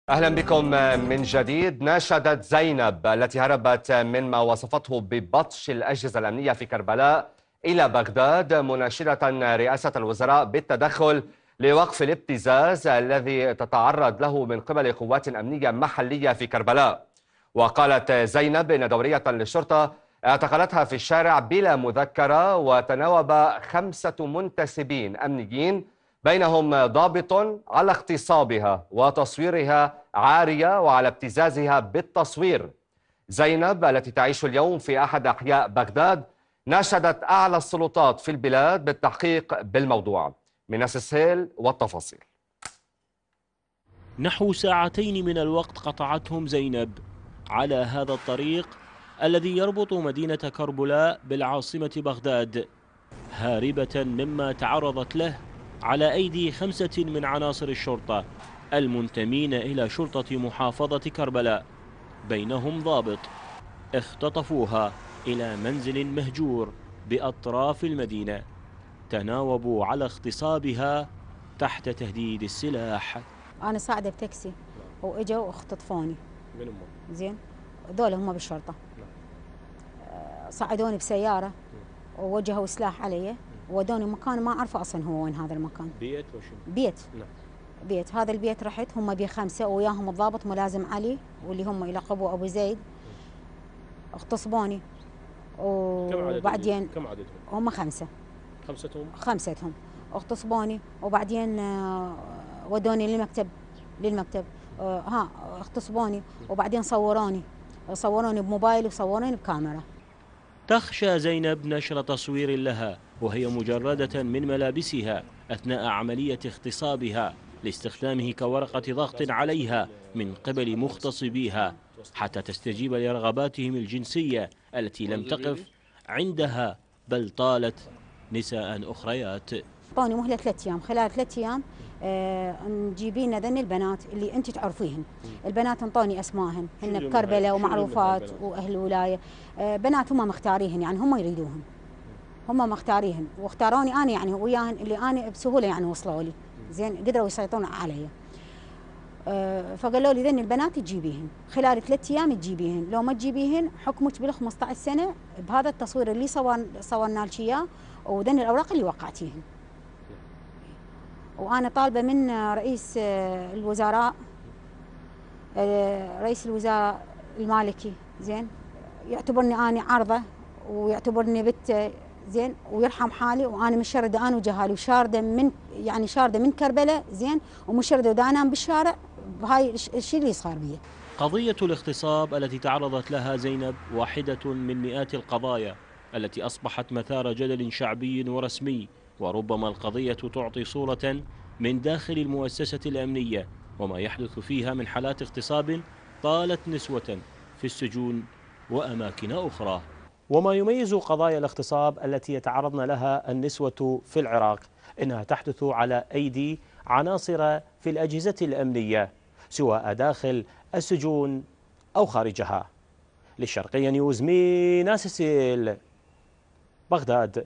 أهلا بكم من جديد. ناشدت زينب التي هربت من ما وصفته ببطش الأجهزة الأمنية في كربلاء إلى بغداد مناشدة رئاسة الوزراء بالتدخل لوقف الابتزاز الذي تتعرض له من قبل قوات أمنية محلية في كربلاء. وقالت زينب إن دورية للشرطة اعتقلتها في الشارع بلا مذكرة، وتناوب 5 منتسبين أمنيين بينهم ضابط على اغتصابها وتصويرها عارية وعلى ابتزازها بالتصوير. زينب التي تعيش اليوم في أحد أحياء بغداد ناشدت أعلى السلطات في البلاد بالتحقيق بالموضوع. مناس السهيل والتفاصيل. نحو ساعتين من الوقت قطعتهم زينب على هذا الطريق الذي يربط مدينة كربلاء بالعاصمة بغداد، هاربة مما تعرضت له على أيدي 5 من عناصر الشرطة المنتمين إلى شرطة محافظة كربلاء، بينهم ضابط. اختطفوها إلى منزل مهجور بأطراف المدينة، تناوبوا على اغتصابها تحت تهديد السلاح. أنا صاعدة بتاكسي وإجوا واختطفوني. من هم؟ زين، دول هم بالشرطة. صعدوني بسيارة ووجهوا سلاح علي ودوني مكان ما أعرف أصلا هو وين هذا المكان. بيت وشو؟ بيت. نعم. بيت، هذا البيت رحت هم بيه 5 وياهم الضابط ملازم علي واللي هم يلقبوا أبو زيد. اغتصبوني وبعدين كم عددهم؟ هم 5. 5 اغتصبوني وبعدين ودوني للمكتب اغتصبوني وبعدين صوروني بموبايل وصوروني بكاميرا. تخشى زينب نشر تصوير لها وهي مجردة من ملابسها أثناء عملية اغتصابها لاستخدامه كورقة ضغط عليها من قبل مغتصبيها حتى تستجيب لرغباتهم الجنسية التي لم تقف عندها بل طالت نساء أخريات. أعطوني مهلة 3 أيام، خلال 3 أيام نجيبي لنا ذن البنات اللي أنت تعرفيهن. البنات انطوني أسماءهن، هن بكربلاء ومعروفات وأهل الولاية. بنات هم مختاريهن، يعني هم يريدوهن، هم مختاريهن واختاروني أنا يعني وياهن اللي أنا بسهولة يعني وصلوا لي. زين، قدروا يسيطرون علي. فقالوا لي ذن البنات تجيبيهن خلال 3 أيام تجيبيهن، لو ما تجيبيهن حكمك بال 15 سنة بهذا التصوير اللي صورنا لك إياه وذن الأوراق اللي وقعتيهن. وأنا طالبة من رئيس الوزراء المالكي، زين، يعتبرني أنا عارضة ويعتبرني بت، زين، ويرحم حالي، وأنا مشردة أنا وجهالي وشاردة من كربلاء، زين، ومشردة ودانام بالشارع بهاي الشيء اللي صار بي. قضية الاغتصاب التي تعرضت لها زينب واحدة من مئات القضايا التي أصبحت مثار جدل شعبي ورسمي، وربما القضية تعطي صورة من داخل المؤسسة الأمنية وما يحدث فيها من حالات اغتصاب طالت نسوة في السجون وأماكن أخرى. وما يميز قضايا الاغتصاب التي يتعرضن لها النسوة في العراق إنها تحدث على أيدي عناصر في الأجهزة الأمنية سواء داخل السجون أو خارجها. للشرقية نيوز، مناس السهيل، بغداد.